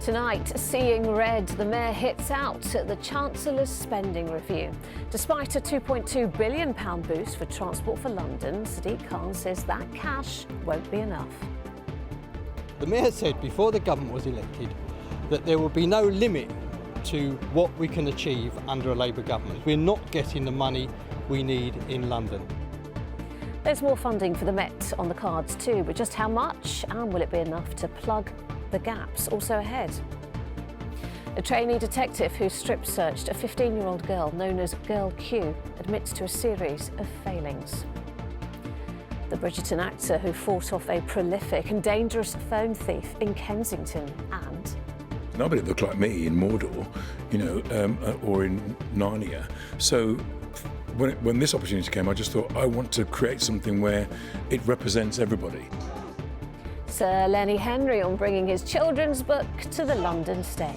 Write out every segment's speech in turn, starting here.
Tonight, seeing red, the Mayor hits out at the Chancellor's spending review. Despite a £2.2 billion boost for Transport for London, Sadiq Khan says that cash won't be enough. The Mayor said before the government was elected that there will be no limit to what we can achieve under a Labour government. We're not getting the money we need in London. There's more funding for the Met on the cards too, but just how much, and will it be enough to plug the gaps? Also ahead. A trainee detective who strip-searched a 15-year-old girl known as Girl Q admits to a series of failings. The Bridgerton actor who fought off a prolific and dangerous phone thief in Kensington, and nobody looked like me in Mordor, or in Narnia. So when this opportunity came, I just thought I want to create something where it represents everybody. Sir Lenny Henry on bringing his children's book to the London stage.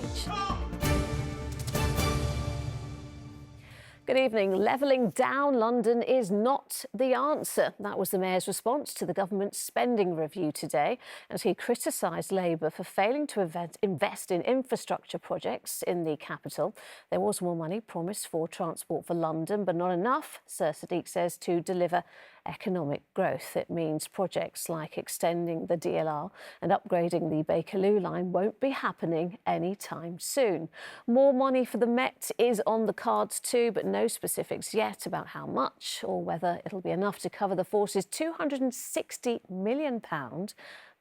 Good evening. Levelling down London is not the answer. That was the Mayor's response to the government's spending review today, as he criticised Labour for failing to invest in infrastructure projects in the capital. There was more money promised for Transport for London, but not enough, Sir Sadiq says, to deliver economic growth. It means projects like extending the DLR and upgrading the Bakerloo line won't be happening anytime soon. More money for the Met is on the cards too, but no specifics yet about how much or whether it'll be enough to cover the force's £260 million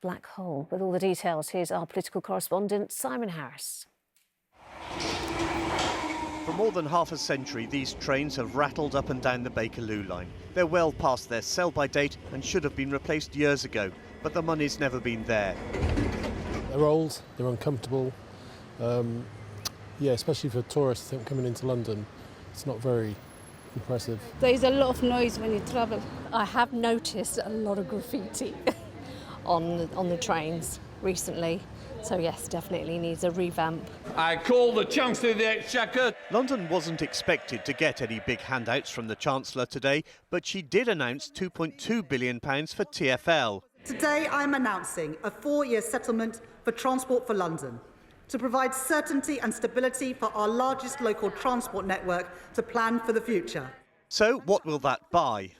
black hole. With all the details, here's our political correspondent, Simon Harris. For more than half a century, these trains have rattled up and down the Bakerloo line. They're well past their sell-by date and should have been replaced years ago, but the money's never been there. They're old, they're uncomfortable. Especially for tourists coming into London, it's not very impressive. There's a lot of noise when you travel. I have noticed a lot of graffiti on the trains recently. So yes, definitely needs a revamp. I call the Chancellor of the Exchequer. London wasn't expected to get any big handouts from the Chancellor today, but she did announce £2.2 billion for TfL. Today I'm announcing a 4-year settlement for Transport for London to provide certainty and stability for our largest local transport network to plan for the future. So what will that buy?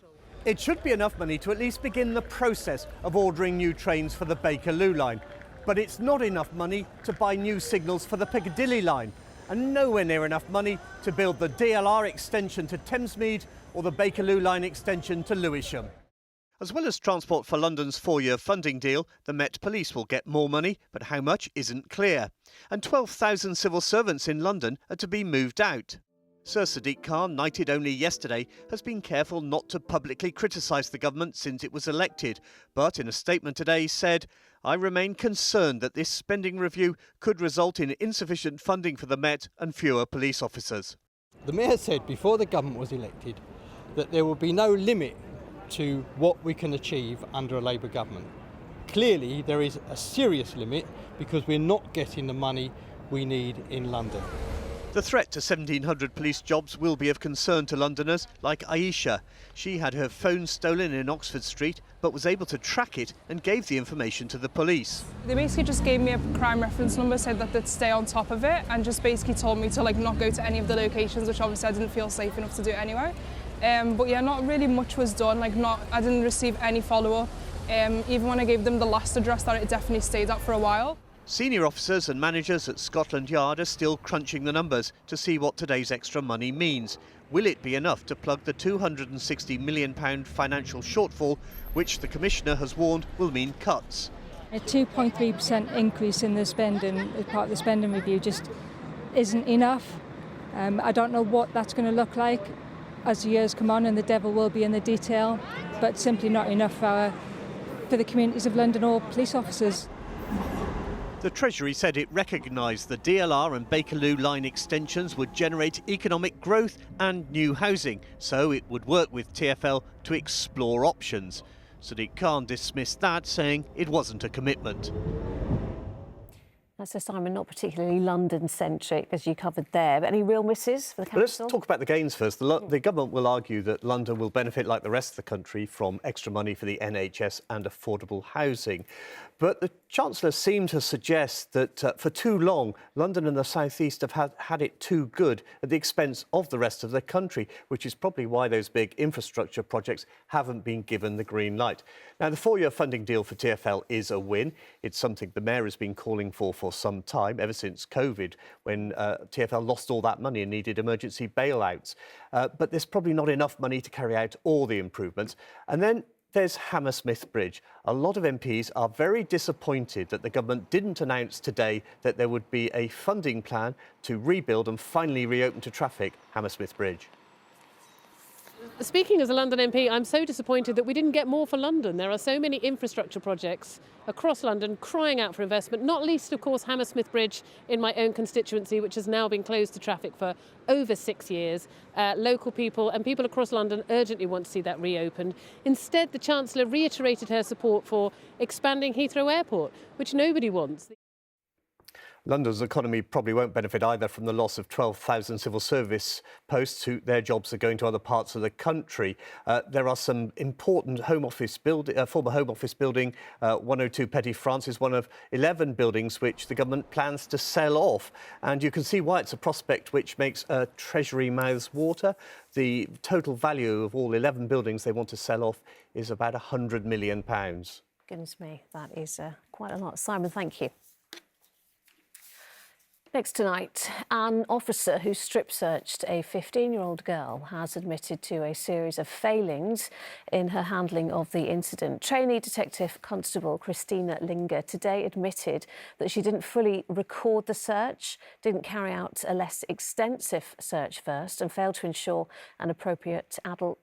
It should be enough money to at least begin the process of ordering new trains for the Bakerloo line. But it's not enough money to buy new signals for the Piccadilly line, and nowhere near enough money to build the DLR extension to Thamesmead or the Bakerloo line extension to Lewisham. As well as Transport for London's 4-year funding deal, the Met Police will get more money, but how much isn't clear. And 12,000 civil servants in London are to be moved out. Sir Sadiq Khan, knighted only yesterday, has been careful not to publicly criticise the government since it was elected, but in a statement today said, "I remain concerned that this spending review could result in insufficient funding for the Met and fewer police officers." The Mayor said before the government was elected that there will be no limit to what we can achieve under a Labour government. Clearly there is a serious limit because we're not getting the money we need in London. The threat to 1,700 police jobs will be of concern to Londoners like Aisha. She had her phone stolen in Oxford Street but was able to track it and gave the information to the police. They basically just gave me a crime reference number, said that they'd stay on top of it, and just basically told me to not go to any of the locations, which obviously I didn't feel safe enough to do anyway. But yeah, not really much was done. I didn't receive any follow-up. Even when I gave them the last address that it definitely stayed at for a while. Senior officers and managers at Scotland Yard are still crunching the numbers to see what today's extra money means. Will it be enough to plug the £260 million financial shortfall, which the Commissioner has warned will mean cuts? A 2.3% increase in the spending as part of the spending review just isn't enough. I don't know what that's going to look like as the years come on, and the devil will be in the detail, but simply not enough for the communities of London or police officers. The Treasury said it recognised the DLR and Bakerloo line extensions would generate economic growth and new housing, so it would work with TfL to explore options. Sadiq Khan dismissed that, saying it wasn't a commitment. So, Simon, not particularly London-centric, as you covered there, but any real misses for the capital? Let's talk about the gains first. The government will argue that London will benefit, like the rest of the country, from extra money for the NHS and affordable housing. But the Chancellor seemed to suggest that for too long, London and the South East have had it too good at the expense of the rest of the country, which is probably why those big infrastructure projects haven't been given the green light. Now, the 4-year funding deal for TfL is a win. It's something the Mayor has been calling for some time, ever since COVID, when TfL lost all that money and needed emergency bailouts. But there's probably not enough money to carry out all the improvements. And then there's Hammersmith Bridge. A lot of MPs are very disappointed that the government didn't announce today that there would be a funding plan to rebuild and finally reopen to traffic Hammersmith Bridge. Speaking as a London MP, I'm so disappointed that we didn't get more for London. There are so many infrastructure projects across London crying out for investment, not least, of course, Hammersmith Bridge in my own constituency, which has now been closed to traffic for over 6 years. Local people and people across London urgently want to see that reopened. Instead, the Chancellor reiterated her support for expanding Heathrow Airport, which nobody wants. London's economy probably won't benefit either from the loss of 12,000 civil service posts who their jobs are going to other parts of the country. There are some important former Home Office building, 102 Petit France is one of 11 buildings which the government plans to sell off. And you can see why it's a prospect which makes Treasury mouths water. The total value of all 11 buildings they want to sell off is about £100 million. Goodness me, that is quite a lot. Simon, thank you. Next tonight, an officer who strip-searched a 15-year-old girl has admitted to a series of failings in her handling of the incident. Trainee Detective Constable Christina Linger today admitted that she didn't fully record the search, didn't carry out a less extensive search first, and failed to ensure an appropriate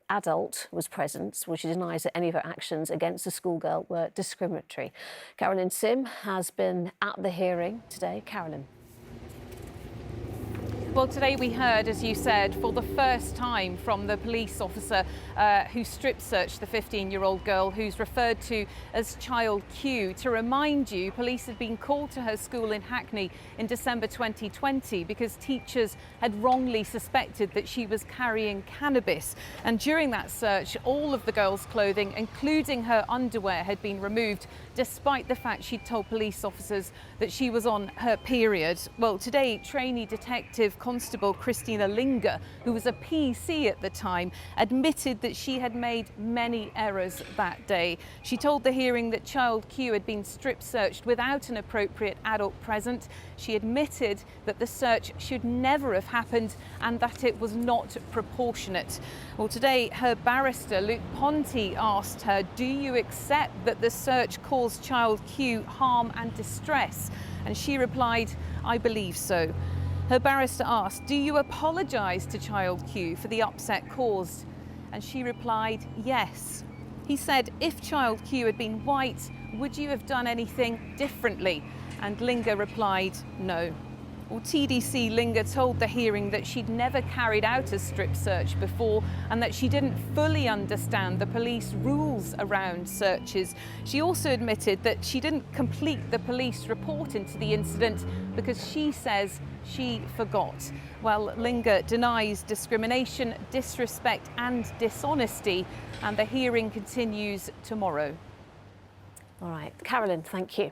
adult was present. Well, she denies that any of her actions against the schoolgirl were discriminatory. Carolyn Sim has been at the hearing today. Carolyn. Well, today we heard, as you said, for the first time from the police officer who strip-searched the 15-year-old girl, who's referred to as Child Q. To remind you, police had been called to her school in Hackney in December 2020 because teachers had wrongly suspected that she was carrying cannabis. And during that search, all of the girl's clothing, including her underwear, had been removed, despite the fact she'd told police officers that she was on her period. Well, today, trainee detective Constable Christina Linger, who was a PC at the time, admitted that she had made many errors that day. She told the hearing that Child Q had been strip-searched without an appropriate adult present. She admitted that the search should never have happened and that it was not proportionate. Well, today, her barrister, Luke Ponti, asked her, "Do you accept that the search caused Child Q harm and distress?" And she replied, "I believe so." Her barrister asked, "Do you apologise to Child Q for the upset caused?" And she replied, "Yes." He said, "If Child Q had been white, would you have done anything differently?" And Linger replied, "No." Well, TDC Linger told the hearing that she'd never carried out a strip search before and that she didn't fully understand the police rules around searches. She also admitted that she didn't complete the police report into the incident because she says she forgot. Well, Linger denies discrimination, disrespect and dishonesty, and the hearing continues tomorrow. All right, Carolyn, thank you.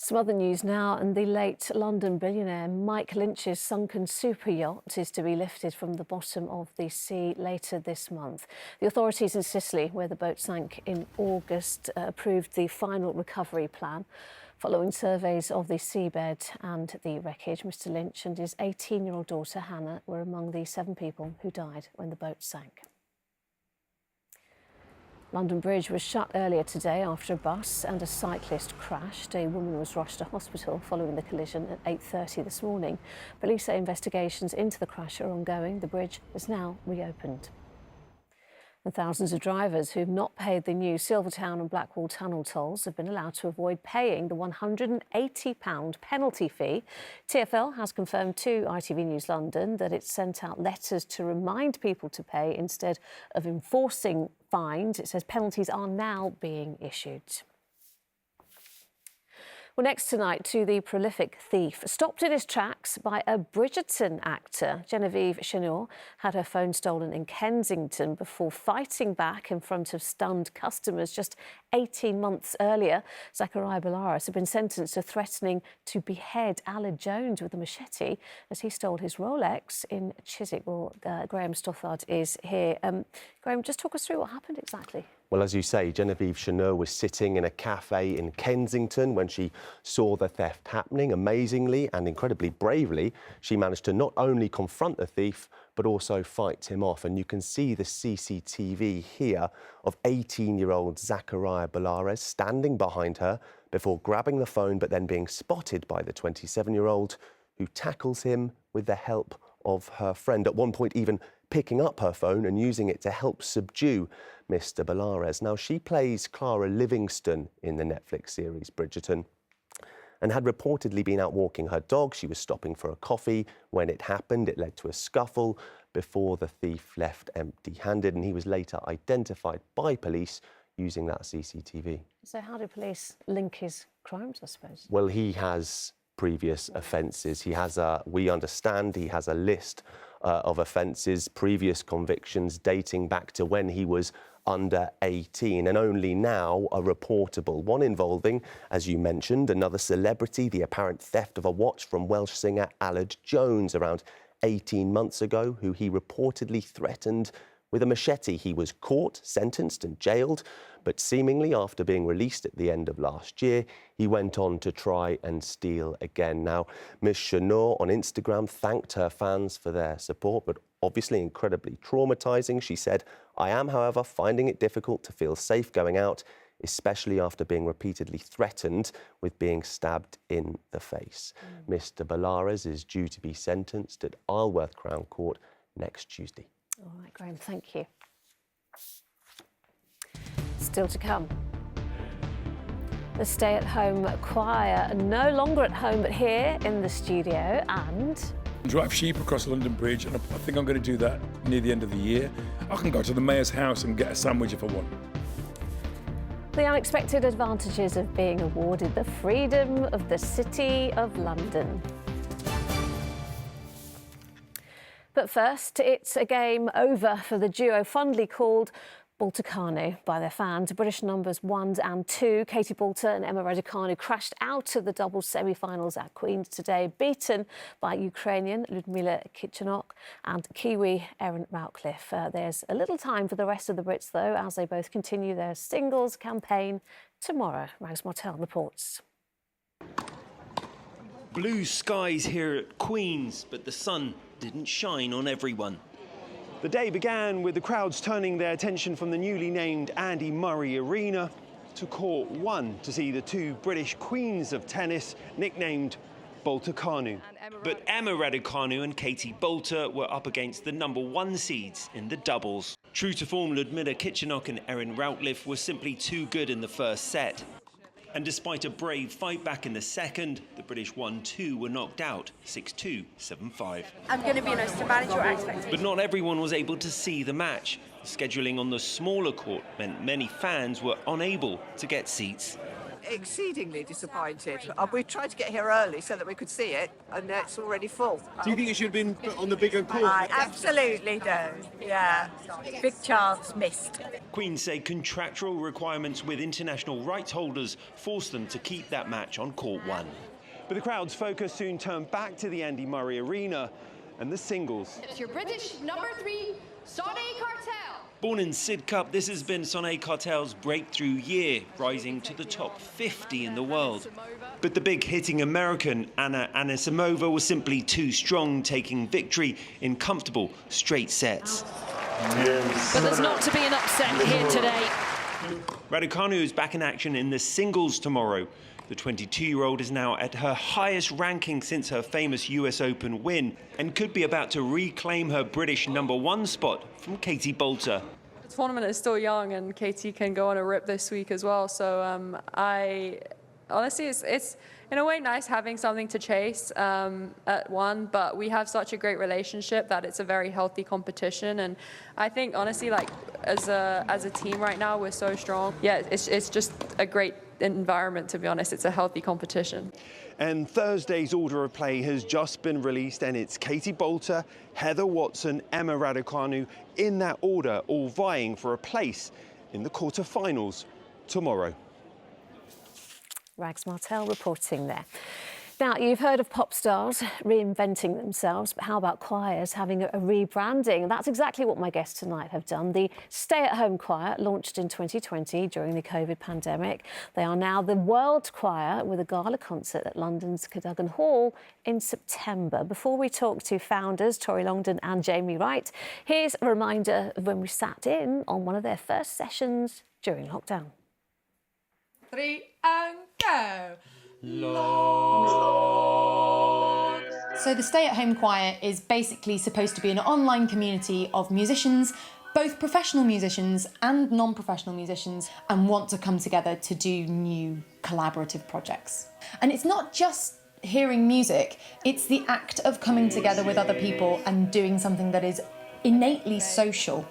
Some other news now, and the late London billionaire Mike Lynch's sunken super yacht is to be lifted from the bottom of the sea later this month. The authorities in Sicily, where the boat sank in August, approved the final recovery plan. Following surveys of the seabed and the wreckage, Mr Lynch and his 18-year-old daughter Hannah were among the 7 people who died when the boat sank. London Bridge was shut earlier today after a bus and a cyclist crashed. A woman was rushed to hospital following the collision at 8:30 this morning. Police say investigations into the crash are ongoing. The bridge is now reopened. And thousands of drivers who've not paid the new Silvertown and Blackwall tunnel tolls have been allowed to avoid paying the £180 penalty fee. TfL has confirmed to ITV News London that it's sent out letters to remind people to pay instead of enforcing fines. It says penalties are now being issued. Well, next tonight to the prolific thief. Stopped in his tracks by a Bridgerton actor. Genevieve Chenot had her phone stolen in Kensington before fighting back in front of stunned customers just 18 months earlier. Zachariah Bellares had been sentenced to threatening to behead Aled Jones with a machete as he stole his Rolex in Chiswick. Well, Graham Stothard is here. Graham, just talk us through what happened exactly. Well, as you say, Genevieve Chenot was sitting in a cafe in Kensington when she saw the theft happening. Amazingly and incredibly bravely, she managed to not only confront the thief, but also fight him off. And you can see the CCTV here of 18-year-old Zachariah Bellares standing behind her before grabbing the phone, but then being spotted by the 27-year-old who tackles him with the help of her friend. At one point, even picking up her phone and using it to help subdue Mr. Bellares. Now, she plays Clara Livingston in the Netflix series Bridgerton and had reportedly been out walking her dog. She was stopping for a coffee. When it happened, it led to a scuffle before the thief left empty-handed, and he was later identified by police using that CCTV. So how do police link his crimes, I suppose? Well, he has previous offences. He has we understand he has a list of offences, previous convictions dating back to when he was under 18, and only now a reportable one involving, as you mentioned, another celebrity, the apparent theft of a watch from Welsh singer Aled Jones around 18 months ago, who he reportedly threatened with a machete. He was caught, sentenced and jailed, but seemingly after being released at the end of last year, he went on to try and steal again. Now, Ms. Chenot on Instagram thanked her fans for their support, but obviously incredibly traumatising. She said, "I am, however, finding it difficult to feel safe going out, especially after being repeatedly threatened with being stabbed in the face." Mr. Bellares is due to be sentenced at Isleworth Crown Court next Tuesday. All right, Graham, thank you. Still to come. The stay-at-home choir, no longer at home but here in the studio, and Drive sheep across London Bridge, and I think I'm going to do that near the end of the year. I can go to the mayor's house and get a sandwich if I want. the unexpected advantages of being awarded the freedom of the City of London. But first, it's a game over for the duo fondly called Baltacanu by their fans. British numbers 1 and 2, Katie Balter and Emma Raducanu, crashed out of the doubles semi-finals at Queen's today, beaten by Ukrainian Ludmila Kichenok and Kiwi Erin Routliffe. There's a little time for the rest of the Brits, though, as they both continue their singles campaign tomorrow. Rags Martel reports. Blue skies here at Queen's, but the sun didn't shine on everyone. The day began with the crowds turning their attention from the newly named Andy Murray Arena to Court 1 to see the two British queens of tennis nicknamed Baltacanu. But Emma Raducanu and Katie Balter were up against the #1 seeds in the doubles. True to form, Ludmila Kichenok and Erin Routliffe were simply too good in the first set. And despite a brave fight back in the second, the British 1-2 were knocked out 6-2, 7-5. I'm going to be honest, to manage your expectations. But not everyone was able to see the match. Scheduling on the smaller court meant many fans were unable to get seats. Exceedingly disappointed. We tried to get here early so that we could see it, and it's already full. Do you think it should have been put on the bigger court? I absolutely do, yeah. Big chance missed. Queen say contractual requirements with international rights holders forced them to keep that match on Court 1. But the crowd's focus soon turned back to the Andy Murray Arena and the singles. It's your British #3, Sonny Cartel. Born in Sidcup, this has been Sonny Cartel's breakthrough year, rising to the top 50 in the world. But the big-hitting American Anna Anisimova was simply too strong, taking victory in comfortable straight sets. But there's not to be an upset here today. Raducanu is back in action in the singles tomorrow. The 22-year-old is now at her highest ranking since her famous US Open win and could be about to reclaim her British #1 spot from Katie Balter. The tournament is still young and Katie can go on a rip this week as well. So honestly, it's in a way nice having something to chase at one, but we have such a great relationship that it's a very healthy competition. And I think honestly, like as a team right now, we're so strong. Yeah, it's just a great environment, to be honest. It's a healthy competition. And Thursday's order of play has just been released, and it's Katie Bolter, Heather Watson, Emma Raducanu in that order, all vying for a place in the quarter-finals tomorrow. Rags Martel reporting there. Now, you've heard of pop stars reinventing themselves, but how about choirs having a rebranding? And that's exactly what my guests tonight have done. The Stay-at-Home Choir, launched in 2020 during the COVID pandemic. They are now the World Choir with a gala concert at London's Cadogan Hall in September. Before we talk to founders Tori Longdon and Jamie Wright, here's a reminder of when we sat in on one of their first sessions during lockdown. 3 and go. Lord. So the Stay-at-Home Choir is basically supposed to be an online community of musicians, both professional musicians and non-professional musicians, and want to come together to do new collaborative projects. And it's not just hearing music, it's the act of coming together with other people and doing something that is innately social.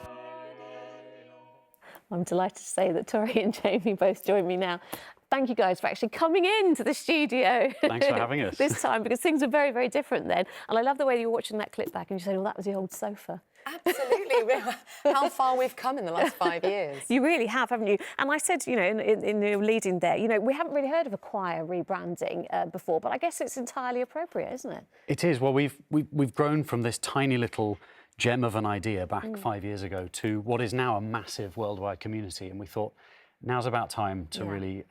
I'm delighted to say that Tori and Jamie both join me now. Thank you guys for actually coming into the studio. Thanks for having us. This time, because things are very, very different then. And I love the way you were watching that clip back and you said, well, that was the old sofa. Absolutely. How far we've come in the last 5 years. You really have, haven't you? And I said, you know, in the leading there, you know, we haven't really heard of a choir rebranding before, but I guess it's entirely appropriate, isn't it? It is. Well, we've grown from this tiny little gem of an idea back 5 years ago to what is now a massive worldwide community, and we thought now's about time to really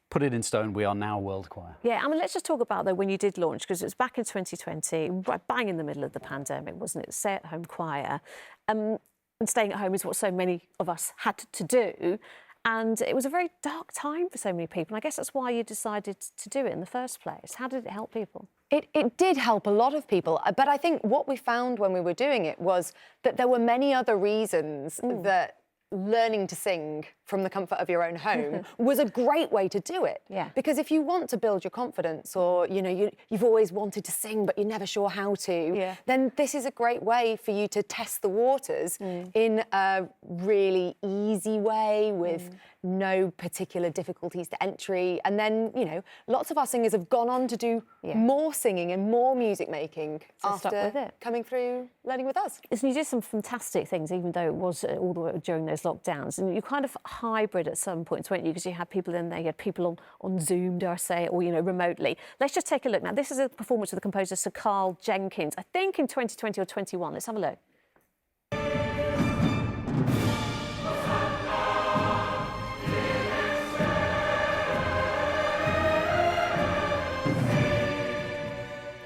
put it in stone. We are now World Choir. Yeah, I mean, let's just talk about, though, when you did launch, because it was back in 2020, right bang in the middle of the pandemic, wasn't it? Stay-at-home choir. And staying at home is what so many of us had to do. And it was a very dark time for so many people. And I guess that's why you decided to do it in the first place. How did it help people? It did help a lot of people. But I think what we found when we were doing it was that there were many other reasons that learning to sing from the comfort of your own home was a great way to do it. Yeah. Because if you want to build your confidence, or you know you've always wanted to sing but you're never sure how to, then this is a great way for you to test the waters in a really easy way with no particular difficulties to entry. And then, you know, lots of our singers have gone on to do more singing and more music making after coming through learning with us. And you did some fantastic things, even though it was all the way during those lockdowns. And you kind of hybrid at some points, weren't you? Because you had people in there, you had people on Zoom, dare I say, or, you know, remotely. Let's just take a look now. This is a performance of the composer Sir Carl Jenkins, I think in 2020 or 21. Let's have a look.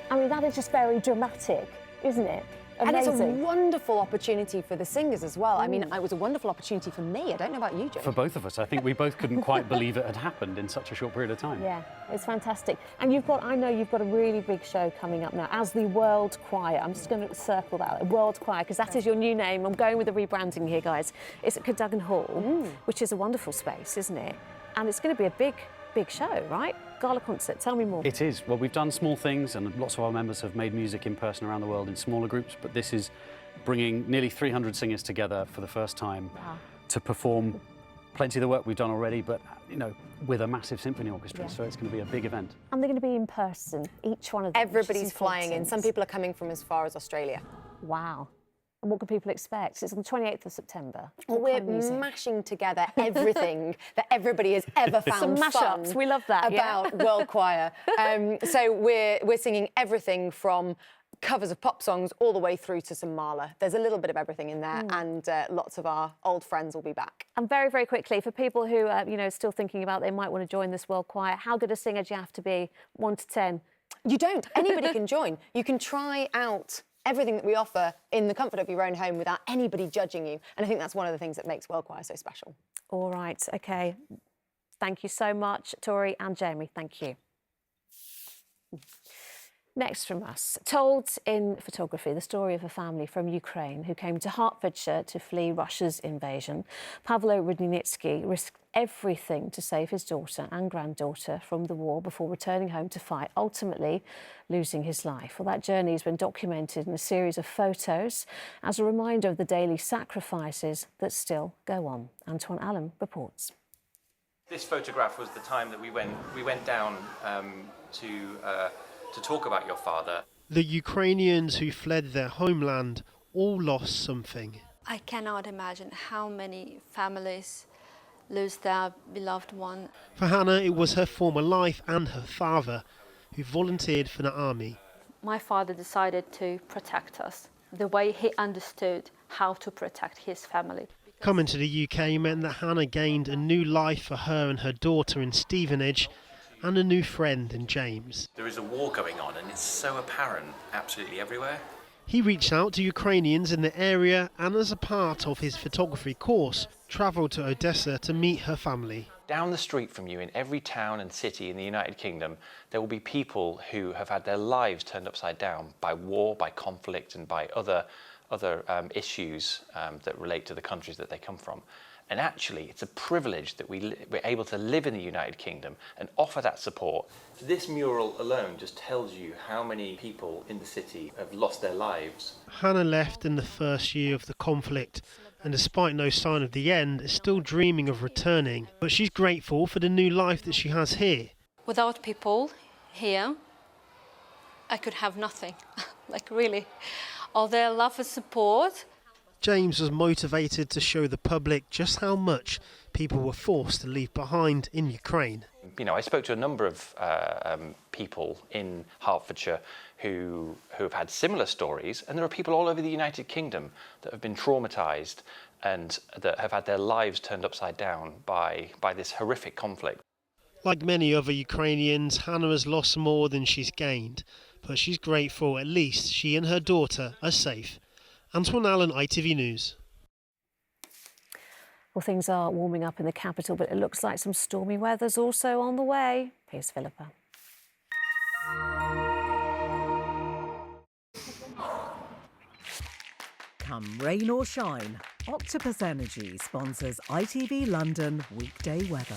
I mean, that is just very dramatic, isn't it? Amazing. And it's a wonderful opportunity for the singers as well. I mean, it was a wonderful opportunity for me. I don't know about you, Jane. For both of us. I think we both couldn't quite believe it had happened in such a short period of time. Yeah, it's fantastic. And I know you've got a really big show coming up now as the World Choir. I'm just going to circle that, World Choir, because that is your new name. I'm going with the rebranding here, guys. It's at Cadogan Hall, which is a wonderful space, isn't it? And it's going to be a big show, right? Gala concert, tell me more. It is. Well, we've done small things, and lots of our members have made music in person around the world in smaller groups, but this is bringing nearly 300 singers together for the first time to perform plenty of the work we've done already, but, you know, with a massive symphony orchestra, so it's going to be a big event. And they're going to be in person, each one of them. Everybody's flying in. Some people are coming from as far as Australia. Wow. And what can people expect? It's on the 28th of September. Well, we're mashing together everything that everybody has ever found Some mashups, we love that. About World Choir. So we're singing everything from covers of pop songs all the way through to some Mahler. There's a little bit of everything in there, and lots of our old friends will be back. And very, very quickly, for people who are, you know, still thinking about they might want to join this World Choir, how good a singer do you have to be? 1 to 10? You don't. Anybody can join. You can try out everything that we offer in the comfort of your own home without anybody judging you. And I think that's one of the things that makes World Choir so special. All right, OK. Thank you so much, Tori and Jamie. Thank you. Next from us, told in photography, the story of a family from Ukraine who came to Hertfordshire to flee Russia's invasion. Pavlo Rudnitsky risked everything to save his daughter and granddaughter from the war before returning home to fight, ultimately losing his life. Well, that journey has been documented in a series of photos as a reminder of the daily sacrifices that still go on. Antoine Allen reports. This photograph was the time that we went down to talk about your father. The Ukrainians who fled their homeland all lost something. I cannot imagine how many families lose their beloved one. For Hannah, it was her former life and her father who volunteered for the army. My father decided to protect us the way he understood how to protect his family. Coming to the UK meant that Hannah gained a new life for her and her daughter in Stevenage, and a new friend in James. There is a war going on and it's so apparent absolutely everywhere. He reached out to Ukrainians in the area and, as a part of his photography course, travelled to Odessa to meet her family. Down the street from you in every town and city in the United Kingdom, there will be people who have had their lives turned upside down by war, by conflict and by other issues that relate to the countries that they come from. And actually, it's a privilege that we're able to live in the United Kingdom and offer that support. This mural alone just tells you how many people in the city have lost their lives. Hannah left in the first year of the conflict, and despite no sign of the end, is still dreaming of returning. But she's grateful for the new life that she has here. Without people here, I could have nothing. Like really. All their love and support. James was motivated to show the public just how much people were forced to leave behind in Ukraine. You know, I spoke to a number of people in Hertfordshire who have had similar stories, and there are people all over the United Kingdom that have been traumatised and that have had their lives turned upside down by this horrific conflict. Like many other Ukrainians, Hannah has lost more than she's gained, but she's grateful at least she and her daughter are safe. Antoine Allen, ITV News. Well, things are warming up in the capital, but it looks like some stormy weather's also on the way. Here's Philippa. Come rain or shine, Octopus Energy sponsors ITV London weekday weather.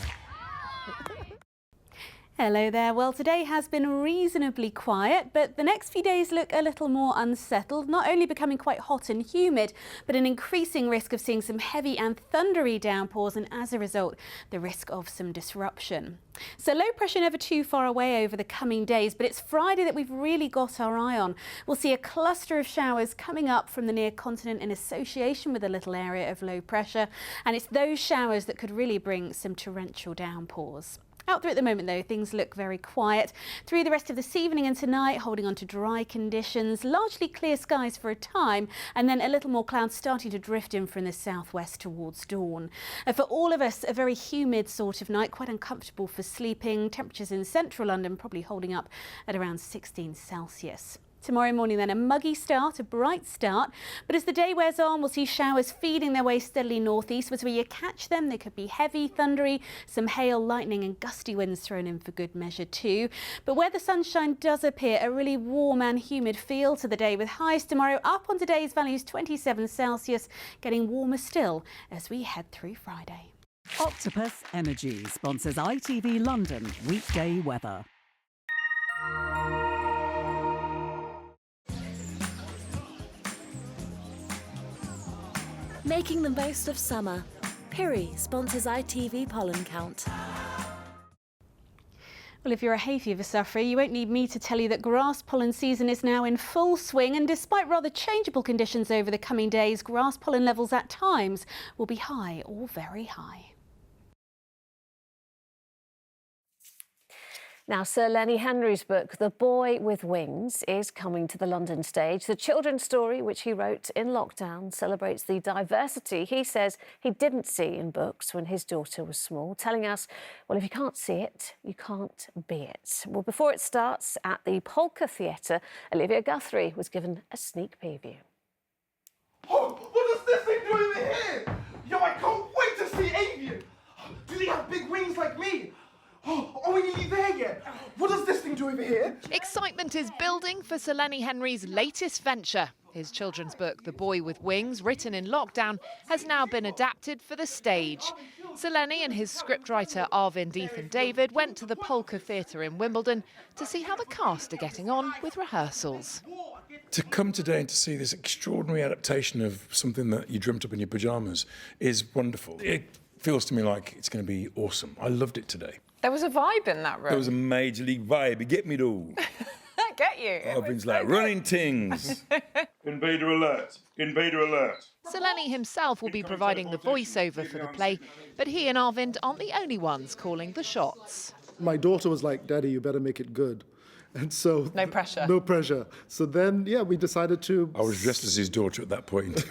Hello there. Well, today has been reasonably quiet, but the next few days look a little more unsettled, not only becoming quite hot and humid, but an increasing risk of seeing some heavy and thundery downpours, and as a result, the risk of some disruption. So low pressure never too far away over the coming days, but it's Friday that we've really got our eye on. We'll see a cluster of showers coming up from the near continent in association with a little area of low pressure, and it's those showers that could really bring some torrential downpours. Out there at the moment, though, things look very quiet. Through the rest of this evening and tonight, holding on to dry conditions, largely clear skies for a time, and then a little more clouds starting to drift in from the southwest towards dawn. For all of us, a very humid sort of night, quite uncomfortable for sleeping. Temperatures in central London probably holding up at around 16 Celsius. Tomorrow morning then a muggy start, a bright start, but as the day wears on we'll see showers feeding their way steadily northeastwards. Where you catch them, they could be heavy, thundery, some hail, lightning and gusty winds thrown in for good measure too. But where the sunshine does appear, a really warm and humid feel to the day, with highs tomorrow up on today's values 27 Celsius, getting warmer still as we head through Friday. Octopus Energy sponsors ITV London weekday weather. Making the most of summer. Piri sponsors ITV Pollen Count. Well, if you're a hay fever sufferer, you won't need me to tell you that grass pollen season is now in full swing, and despite rather changeable conditions over the coming days, grass pollen levels at times will be high or very high. Now, Sir Lenny Henry's book, The Boy with Wings, is coming to the London stage. The children's story, which he wrote in lockdown, celebrates the diversity he says he didn't see in books when his daughter was small, telling us, well, if you can't see it, you can't be it. Well, before it starts at the Polka Theatre, Olivia Guthrie was given a sneak preview. Oh, what does this thing do over here? Yo, I can't wait to see Avian. Do they have big wings like me? Oh, are we nearly there yet? What does this thing do over here? Excitement is building for Sir Lenny Henry's latest venture. His children's book, The Boy with Wings, written in lockdown, has now been adapted for the stage. Sir Lenny and his scriptwriter Arvind, Ethan David went to the Polka Theatre in Wimbledon to see how the cast are getting on with rehearsals. To come today and to see this extraordinary adaptation of something that you dreamt up in your pyjamas is wonderful. It feels to me like it's going to be awesome. I loved it today. There was a vibe in that room. There was a major league vibe. It get me though. Get you. Everything's like running things. Invader alert. Invader alert. So Lenny himself will be providing the voiceover for the play, but he and Arvind aren't the only ones calling the shots. My daughter was like, Daddy, you better make it good. And so... No pressure. No pressure. So then, yeah, we decided to... I was dressed as his daughter at that point.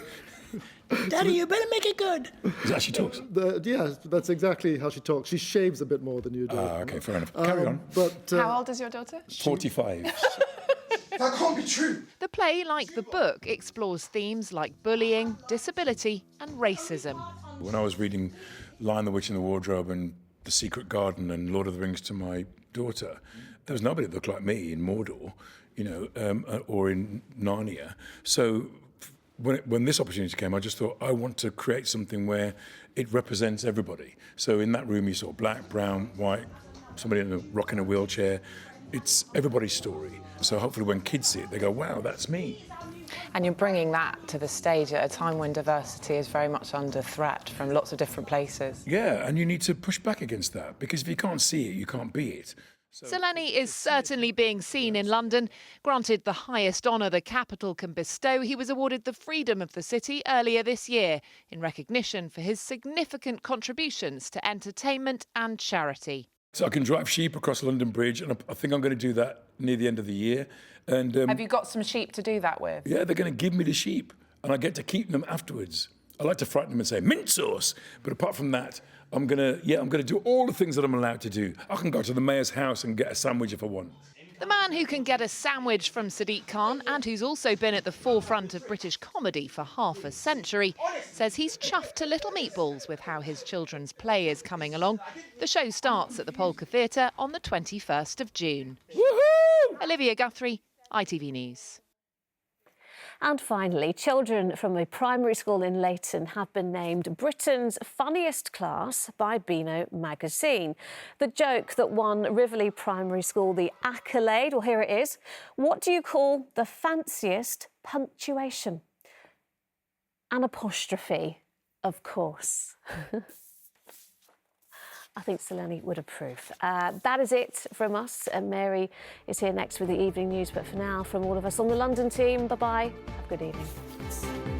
Daddy, you better make it good. Is that how she talks? Yeah, that's exactly how she talks. She shaves a bit more than you do. Okay, fair enough. Carry on. But how old is your daughter? 45. That can't be true. The play, like the book, explores themes like bullying, disability and racism. When I was reading Lion, the Witch and the Wardrobe and The Secret Garden and Lord of the Rings to my daughter, there was nobody that looked like me in Mordor, or in Narnia. So when this opportunity came, I just thought, I want to create something where it represents everybody. So in that room, you saw black, brown, white, somebody rocking a wheelchair. It's everybody's story. So hopefully when kids see it, they go, wow, that's me. And you're bringing that to the stage at a time when diversity is very much under threat from lots of different places. Yeah, and you need to push back against that, because if you can't see it, you can't be it. So Lenny is certainly being seen in London. Granted the highest honour the capital can bestow, he was awarded the Freedom of the City earlier this year in recognition for his significant contributions to entertainment and charity. So I can drive sheep across London Bridge, and I think I'm going to do that near the end of the year. And have you got some sheep to do that with? Yeah, they're going to give me the sheep, and I get to keep them afterwards. I like to frighten them and say mint sauce, but apart from that, I'm gonna do all the things that I'm allowed to do. I can go to the mayor's house and get a sandwich if I want. The man who can get a sandwich from Sadiq Khan, and who's also been at the forefront of British comedy for half a century, says he's chuffed to little meatballs with how his children's play is coming along. The show starts at the Polka Theatre on the 21st of June. Woohoo! Olivia Guthrie, ITV News. And finally, children from a primary school in Leighton have been named Britain's funniest class by Beano magazine. The joke that won Rivoli Primary School the accolade, well, here it is. What do you call the fanciest punctuation? An apostrophe, of course. I think Selene would approve. That is it from us. Mary is here next with the evening news. But for now, from all of us on the London team, bye-bye. Have a good evening.